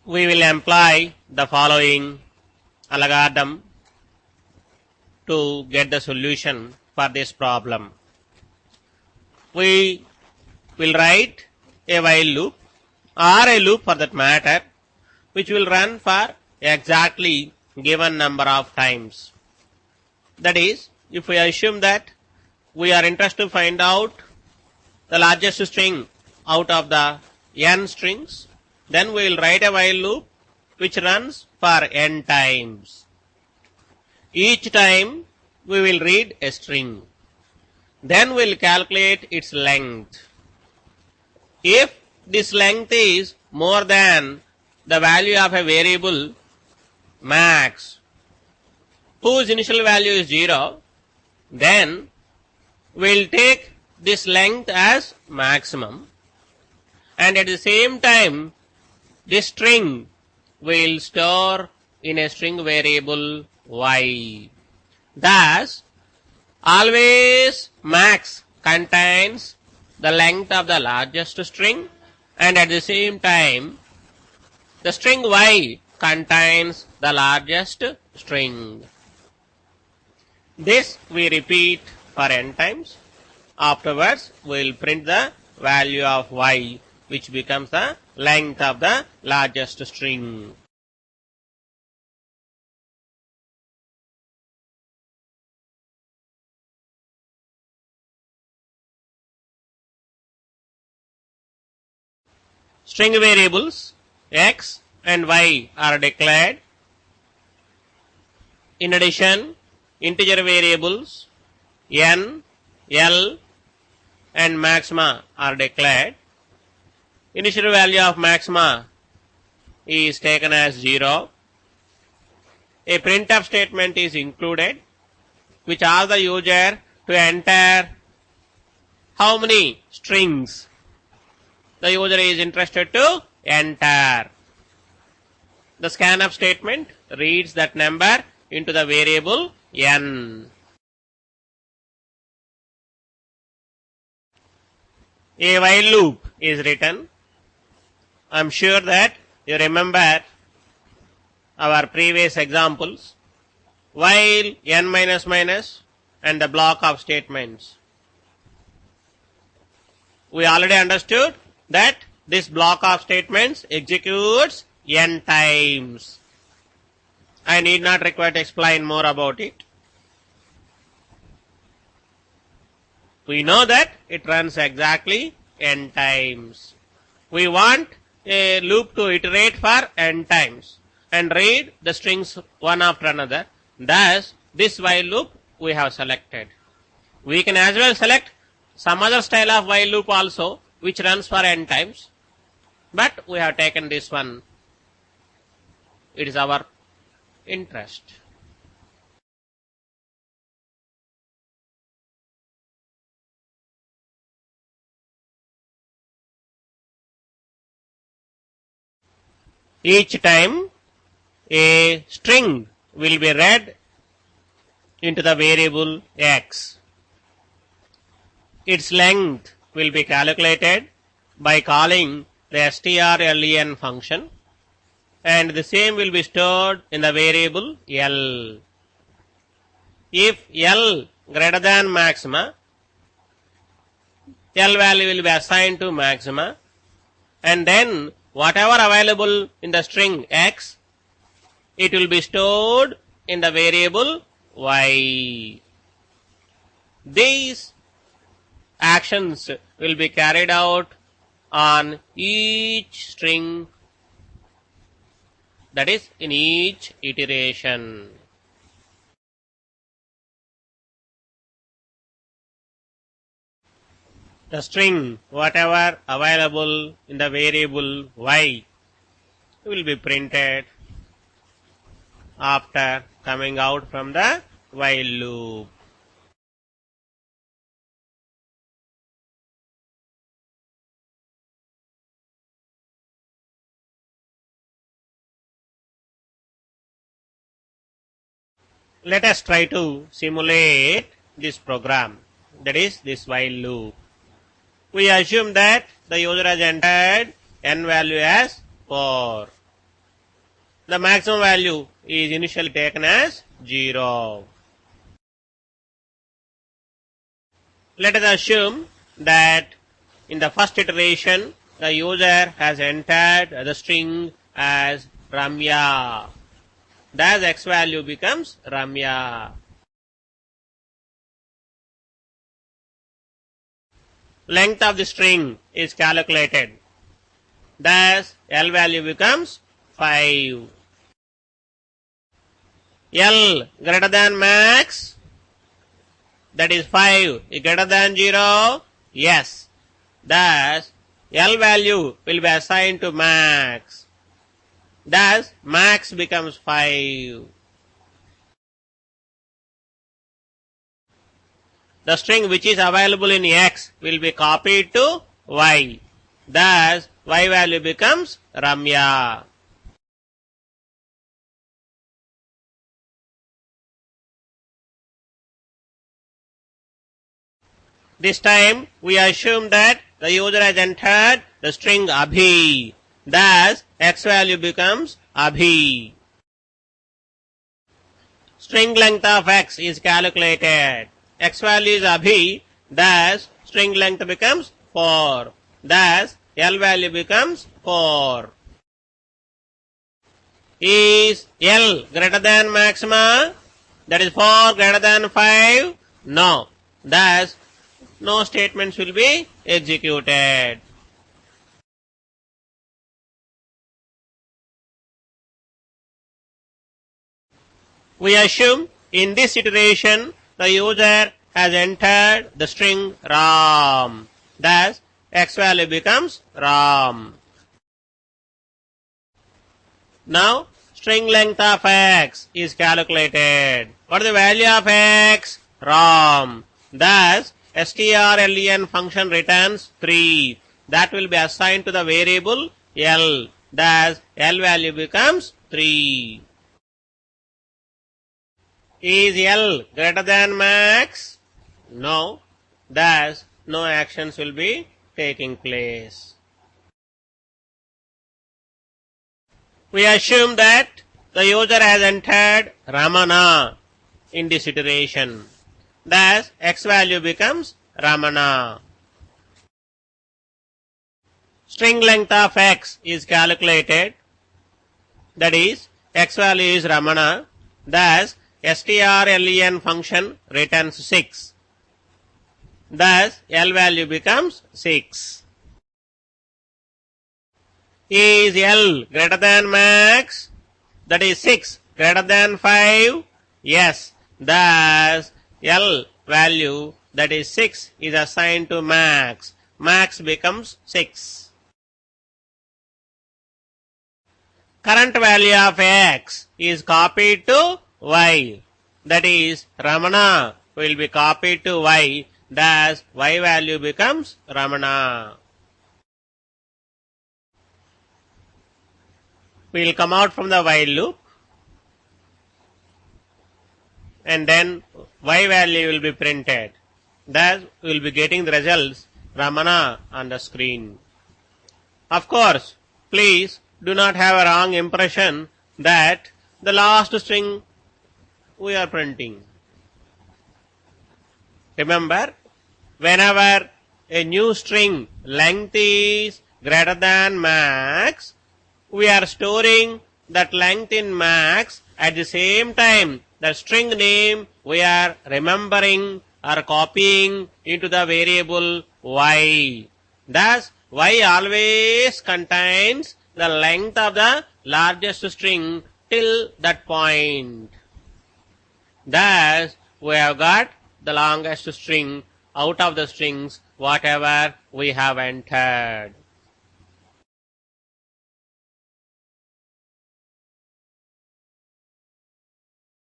we will employ the following algorithm to get the solution for this problem. We will write a while loop or a loop for that matter, which will run for exactly given number of times. That is, if we assume that we are interested to find out the largest string out of the n strings, then we will write a while loop which runs for n times. Each time we will read a string. Then we will calculate its length. If this length is more than the value of a variable max, whose initial value is 0, then we will take this length as maximum, and at the same time this string will store in a string variable y. Thus, always max contains the length of the largest string, and at the same time the string y contains the largest string. This we repeat for n times. Afterwards, we will print the value of y, which becomes the length of the largest string. String variables x and y are declared. In addition, integer variables n, l and maxima are declared. Initial value of maxima is taken as 0. A printf statement is included which asks the user to enter how many strings the user is interested to enter. The scanf statement reads that number into the variable n. A while loop is written. I am sure that you remember our previous examples. While n minus minus and the block of statements. We already understood that this block of statements executes n times. I need not require to explain more about it. We know that it runs exactly n times. We want a loop to iterate for n times and read the strings one after another. Thus, this while loop we have selected. We can as well select some other style of while loop also which runs for n times, but we have taken this one. It is our interest. Each time a string will be read into the variable x. Its length will be calculated by calling the strlen function, and the same will be stored in the variable l. If l greater than maxima, l value will be assigned to maxima, and then whatever available in the string x, it will be stored in the variable y. These actions will be carried out on each string, that is in each iteration. The string whatever available in the variable y will be printed after coming out from the while loop. Let us try to simulate this program, that is this while loop. We assume that the user has entered n value as 4. the maximum value is initially taken as 0. Let us assume that in the first iteration, the user has entered the string as Ramya. Thus, x value becomes Ramya. Length of the string is calculated. Thus, L value becomes 5. L greater than max, that is 5 is greater than 0, yes. Thus, L value will be assigned to max. Thus, max becomes 5. The string which is available in X will be copied to Y. Thus, Y value becomes Ramya. This time, we assume that the user has entered the string Abhi. Thus, X value becomes Abhi. String length of X is calculated. X value is Abhi. Thus, string length becomes 4. Thus, L value becomes 4. Is L greater than maxima? That is 4 greater than 5? No. Thus, no statements will be executed. We assume in this iteration the user has entered the string Ram. Thus, X value becomes Ram. Now, string length of X is calculated. What is the value of X? Ram. Thus, strlen function returns 3. That will be assigned to the variable L. Thus, L value becomes 3. Is L greater than max? No. Thus, no actions will be taking place. We assume that the user has entered Ramana in this iteration. Thus, X value becomes Ramana. String length of X is calculated. That is, X value is Ramana. Thus, strlen function returns 6. Thus, L value becomes 6. Is L greater than max? That is 6 greater than 5? Yes. Thus, L value, that is 6, is assigned to max. Max becomes 6. Current value of X is copied to Y. That is, Ramana will be copied to Y. Thus, Y value becomes Ramana. We will come out from the while loop, and then Y value will be printed. Thus, we will be getting the results Ramana on the screen. Of course, please do not have a wrong impression that the last string we are printing. Remember, whenever a new string length is greater than max, we are storing that length in max. At the same time, the string name we are remembering or copying into the variable Y. Thus, Y always contains the length of the largest string till that point. Thus, we have got the longest string out of the strings whatever we have entered.